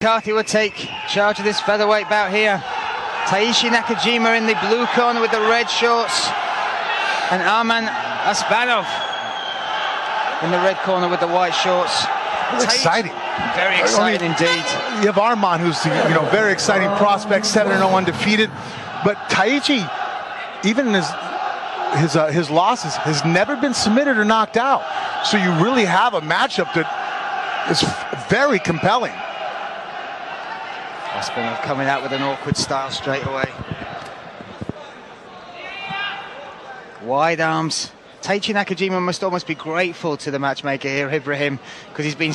Taiti will take charge of this featherweight bout here. Taичи Nakajima in the blue corner with the red shorts, and Armand Оспанов in the red corner with the white shorts. Exciting. Very exciting indeed. You have Armand, who's very exciting prospect, 7-0 undefeated, but Taичi, even in his losses, has never been submitted or knocked out. So you really have a matchup that is very compelling. Оспанov coming out with an awkward style straight away. Wide arms. Taичi Nakajima must almost be grateful to the matchmaker here, Ibrahim, because he's been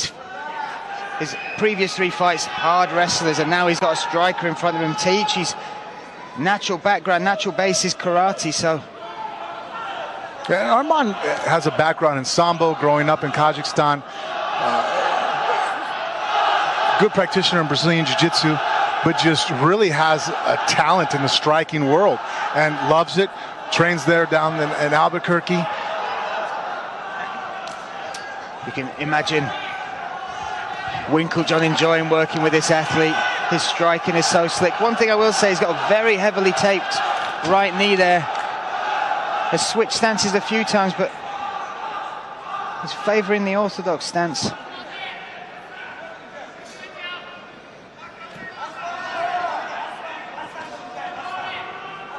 his previous 3 fights hard wrestlers, and now he's got a striker in front of him. Taïchi's natural background, natural base is karate, so. Yeah, Armand has a background in Sambo, growing up in Kazakhstan. Good practitioner in Brazilian Jiu-Jitsu, but just really has a talent in the striking world and loves it. Trains there down in Albuquerque. You can imagine Winklejohn enjoying working with this athlete. His striking is so slick. One thing I will say, he's got a very heavily taped right knee there. Has switched stances a few times, but he's favouring the orthodox stance.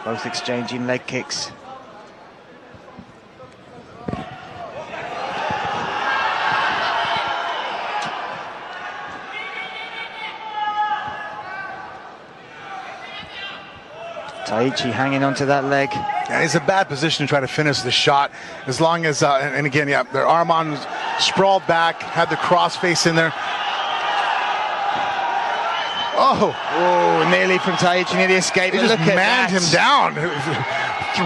Both exchanging leg kicks. Taичi hanging onto that leg. Yeah, he's in a bad position to try to finish the shot. As long as, and again, yeah, their Armand sprawled back, had the cross face in there. Oh, nearly from Taичi, nearly escaped. He just manned him down,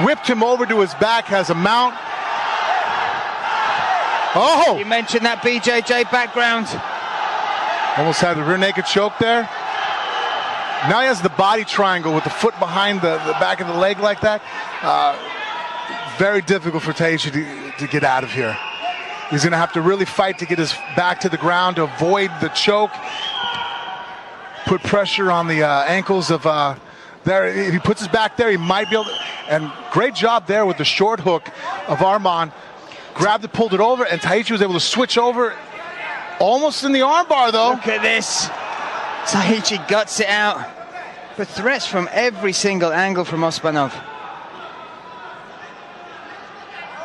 whipped him over to his back, has a mount. Oh! You mentioned that BJJ background. Almost had the rear naked choke there. Now he has the body triangle with the foot behind the back of the leg like that. Very difficult for Taичi to get out of here. He's going to have to really fight to get his back to the ground to avoid the choke. Put pressure on the ankles of there. If he puts his back there, he might be able to. And great job there with the short hook of Armand. Grabbed it, pulled it over, and Taичi was able to switch over. Almost in the armbar, though. Look at this. Taичi guts it out. But threats from every single angle from Оспанов.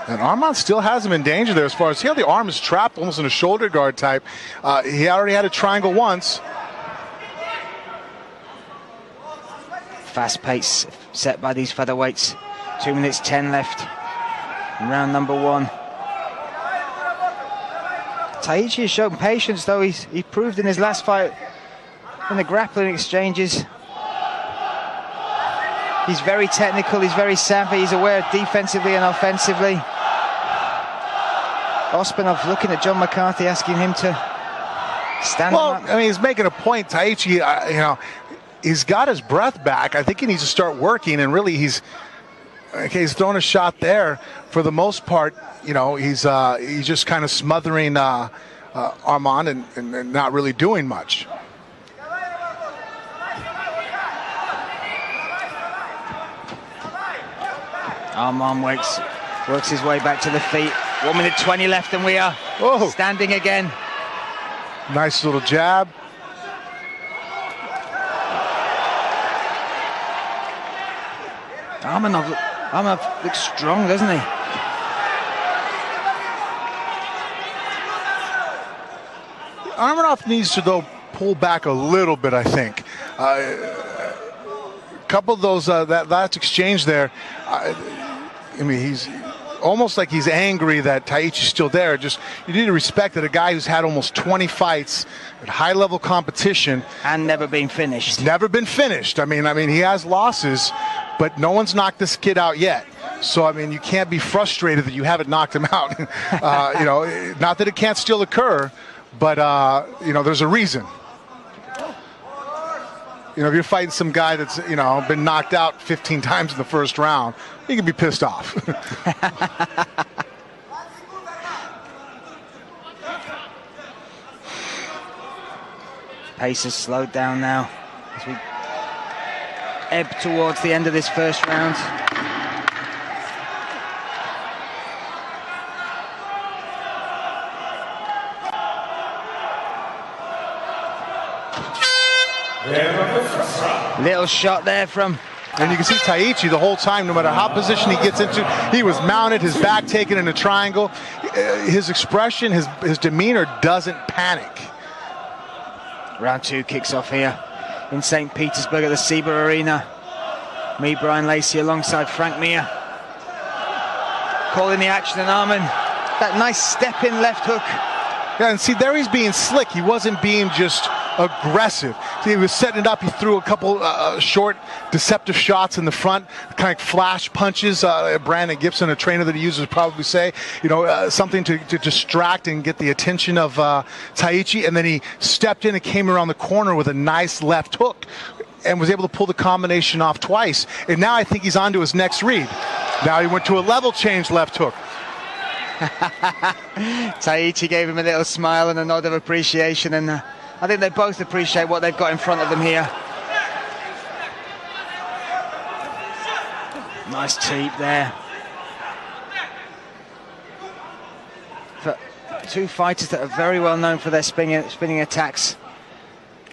And Armand still has him in danger there as far as, the arm is trapped almost in a shoulder guard type. He already had a triangle once. Fast pace set by these featherweights. 2 minutes 10 left in round number 1. Taичi has shown patience, though. He proved in his last fight in the grappling exchanges. He's very technical, he's very savvy, he's aware defensively and offensively. Оспанov looking at John McCarthy, asking him to stand up. I mean, he's making a point. Taичi, he's got his breath back. I think he needs to start working, and really he's throwing a shot there. For the most part, he's just kind of smothering Armand and not really doing much. Armand works his way back to the feet. 1 minute 20 left, and we are standing again. Nice little jab. Armand looks strong, doesn't he? Armand needs to, though, pull back a little bit, I think. A couple of those, that last exchange there, he's almost like he's angry that Taici's still there. Just, you need to respect that a guy who's had almost 20 fights at high-level competition. And never been finished. Never been finished. I mean, he has losses, but no one's knocked this kid out yet. So, you can't be frustrated that you haven't knocked him out. Not that it can't still occur, but, there's a reason. If you're fighting some guy that's, been knocked out 15 times in the first round, you can be pissed off. Pace has slowed down now as we ebb towards the end of this first round. Little shot there from... And you can see Taичи the whole time, no matter how position he gets into, he was mounted, his back taken in a triangle. His expression, his demeanor doesn't panic. Round 2 kicks off here in St. Petersburg at the Seba Arena. Me, Brian Lacey, alongside Frank Mir. Calling the action, and Arman, that nice step-in left hook. Yeah, and see, there he's being slick. He wasn't being just aggressive. See, he was setting it up. He threw a couple short, deceptive shots in the front, kind of flash punches. Brandon Gibson, a trainer that he uses, would probably say, you know, something to distract and get the attention of Taичi. And then he stepped in and came around the corner with a nice left hook and was able to pull the combination off twice. And now I think he's on to his next read. Now he went to a level change left hook. Taичi gave him a little smile and a nod of appreciation, and I think they both appreciate what they've got in front of them here. Nice teep there. For two fighters that are very well known for their spinning attacks.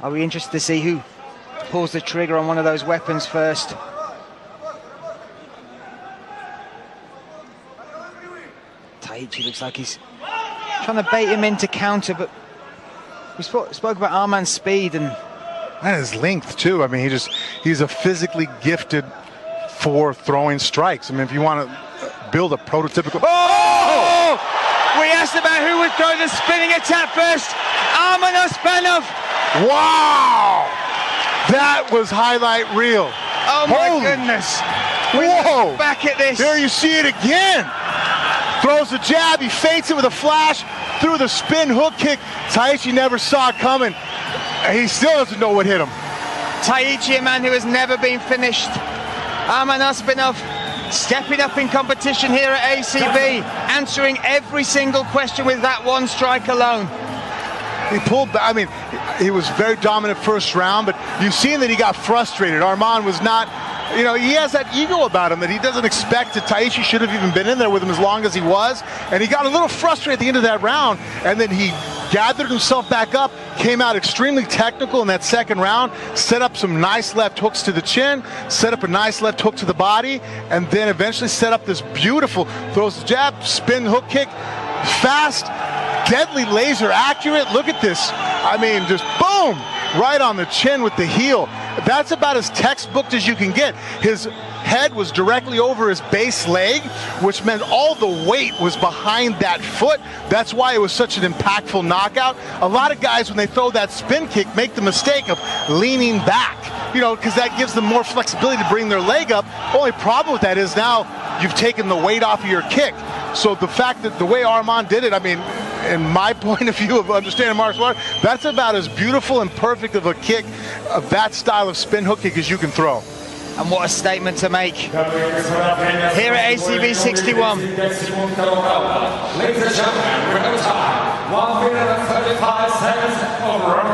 Are we interested to see who pulls the trigger on one of those weapons first? Taичi looks like he's trying to bait him into counter, but we spoke about Arman's speed and his length too. I mean, he's a physically gifted for throwing strikes. I mean, if you want to build a prototypical... Oh! We asked about who would throw the spinning attack first. Arman Оспанов. Wow! That was highlight reel. Oh my goodness. Whoa! Back at this. There you see it again. Throws the jab, he feints it with a flash, threw the spin hook kick. Taичi never saw it coming. He still doesn't know what hit him. Taичi, a man who has never been finished. Arman Оспанов stepping up in competition here at ACB, answering every single question with that one strike alone. He pulled back. I mean, he was very dominant first round, but you've seen that he got frustrated. Arman was not... You know, he has that ego about him that he doesn't expect that Taичi should have even been in there with him as long as he was. And he got a little frustrated at the end of that round, and then he gathered himself back up, came out extremely technical in that second round, set up some nice left hooks to the chin, set up a nice left hook to the body, and then eventually set up this beautiful, throws the jab, spin hook kick, fast, deadly laser accurate. Look at this. I mean, just boom, right on the chin with the heel. That's about as textbook as you can get. His head was directly over his base leg, which meant all the weight was behind that foot. That's why it was such an impactful knockout. A lot of guys, when they throw that spin kick, make the mistake of leaning back, you know, because that gives them more flexibility to bring their leg up. Only problem with that is now you've taken the weight off of your kick. So the fact that the way Arman did it, I mean, in my point of view of understanding martial art, that's about as beautiful and perfect of a kick, of that style of spin hook kick, as you can throw. And what a statement to make here at ACB 61. Ladies and gentlemen, we're out of time. 1 minute and 35 seconds over.